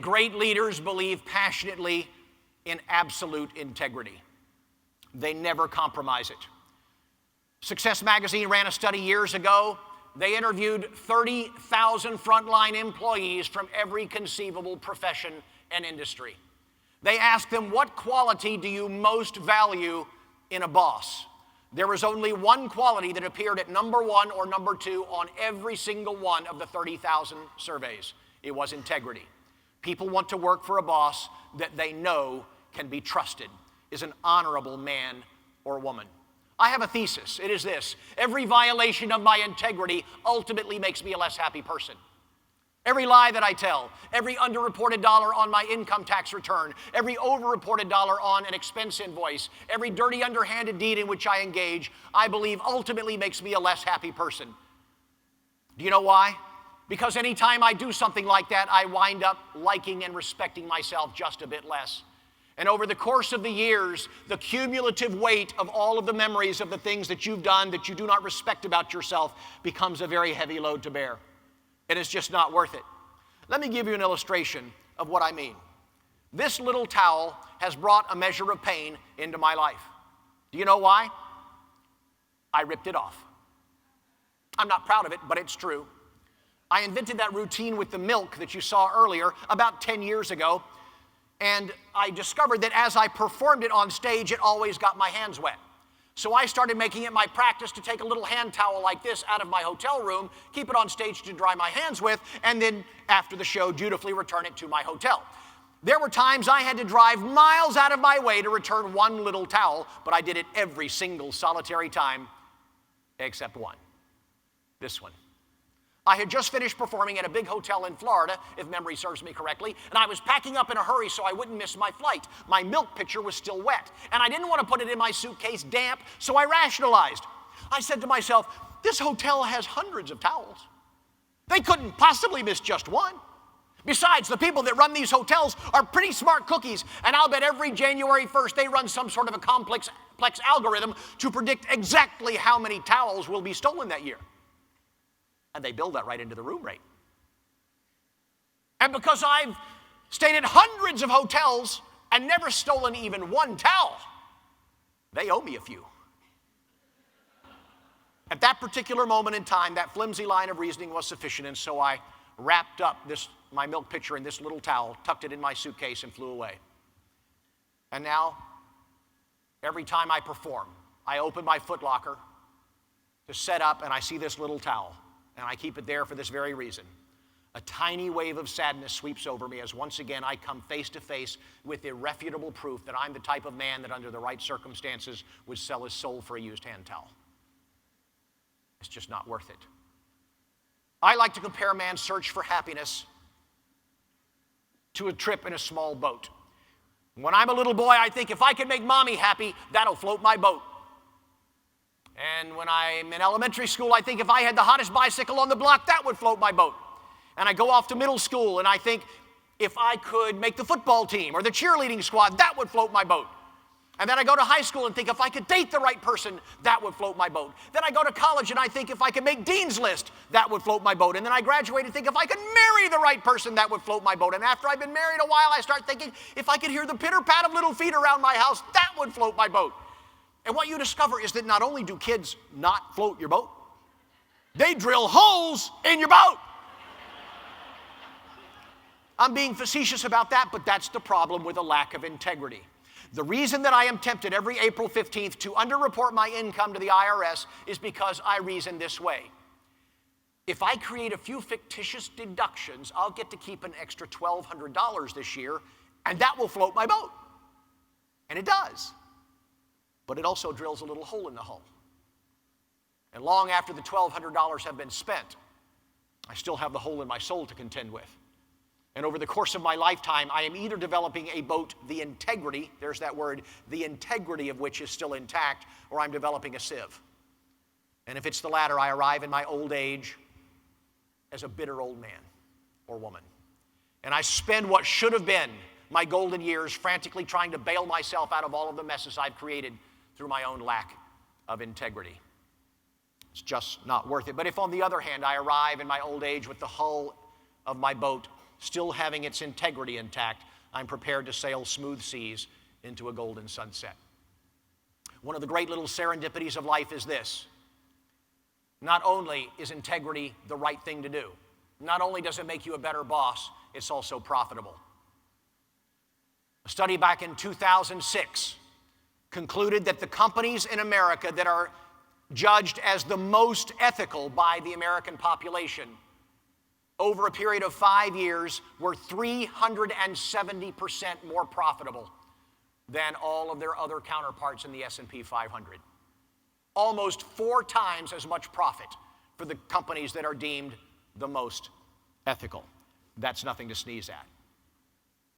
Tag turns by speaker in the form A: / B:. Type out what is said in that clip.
A: Great leaders believe passionately in absolute integrity. They never compromise it. Success Magazine ran a study years ago. They interviewed 30,000 frontline employees from every conceivable profession and industry. They asked them, what quality do you most value in a boss? There was only one quality that appeared at number 1 or number 2 on every single one of the 30,000 surveys. It was integrity. People want to work for a boss that they know can be trusted, is an honorable man or woman. I have a thesis. It is this: every violation of my integrity ultimately makes me a less happy person. Every lie that I tell, every underreported dollar on my income tax return, every overreported dollar on an expense invoice, every dirty, underhanded deed in which I engage, I believe ultimately makes me a less happy person. Do you know why? Because anytime I do something like that, I wind up liking and respecting myself just a bit less. And over the course of the years, the cumulative weight of all of the memories of the things that you've done that you do not respect about yourself becomes a very heavy load to bear. It is just not worth it. Let me give you an illustration of what I mean. This little towel has brought a measure of pain into my life. Do you know why? I ripped it off. I'm not proud of it, but it's true. I invented that routine with the milk that you saw earlier about 10 years ago. And I discovered that as I performed it on stage, it always got my hands wet. So I started making it my practice to take a little hand towel like this out of my hotel room, keep it on stage to dry my hands with, and then after the show, dutifully return it to my hotel. There were times I had to drive miles out of my way to return one little towel, but I did it every single solitary time except one. This one. I had just finished performing at a big hotel in Florida, if memory serves me correctly, and I was packing up in a hurry so I wouldn't miss my flight. My milk pitcher was still wet, and I didn't want to put it in my suitcase damp, so I rationalized. I said to myself, this hotel has hundreds of towels. They couldn't possibly miss just one. Besides, the people that run these hotels are pretty smart cookies, and I'll bet every January 1st they run some sort of a complex algorithm to predict exactly how many towels will be stolen that year. And they build that right into the room rate. And because I've stayed at hundreds of hotels and never stolen even one towel, they owe me a few. At that particular moment in time, that flimsy line of reasoning was sufficient, and so I wrapped up my milk pitcher in this little towel, tucked it in my suitcase, and flew away. And now, every time I perform, I open my Foot Locker to set up, and I see this little towel. And I keep it there for this very reason. A tiny wave of sadness sweeps over me as once again I come face to face with irrefutable proof that I'm the type of man that under the right circumstances would sell his soul for a used hand towel. It's just not worth it. I like to compare man's search for happiness to a trip in a small boat. When I'm a little boy, I think if I can make mommy happy, that'll float my boat. And when I'm in elementary school, I think if I had the hottest bicycle on the block, that would float my boat. And I go off to middle school, and I think if I could make the football team or the cheerleading squad, that would float my boat. And then I go to high school and think if I could date the right person, that would float my boat. Then I go to college and I think if I could make Dean's List, that would float my boat. And then I graduate and think if I could marry the right person, that would float my boat. And after I've been married a while, I start thinking if I could hear the pitter-pat of little feet around my house, that would float my boat. And what you discover is that not only do kids not float your boat, they drill holes in your boat. I'm being facetious about that, but that's the problem with a lack of integrity. The reason that I am tempted every April 15th to underreport my income to the IRS is because I reason this way. If I create a few fictitious deductions, I'll get to keep an extra $1,200 this year, and that will float my boat. And it does. But it also drills a little hole in the hull. And long after the $1,200 have been spent, I still have the hole in my soul to contend with. And over the course of my lifetime, I am either developing a boat, the integrity, there's that word, the integrity of which is still intact, or I'm developing a sieve. And if it's the latter, I arrive in my old age as a bitter old man or woman. And I spend what should have been my golden years frantically trying to bail myself out of all of the messes I've created through my own lack of integrity. It's just not worth it. But if, on the other hand, I arrive in my old age with the hull of my boat still having its integrity intact, I'm prepared to sail smooth seas into a golden sunset. One of the great little serendipities of life is this. Not only is integrity the right thing to do, not only does it make you a better boss, it's also profitable. A study back in 2006 concluded that the companies in America that are judged as the most ethical by the American population over a period of 5 years were 370% more profitable than all of their other counterparts in the S&P 500. Almost 4 times as much profit for the companies that are deemed the most ethical. That's nothing to sneeze at.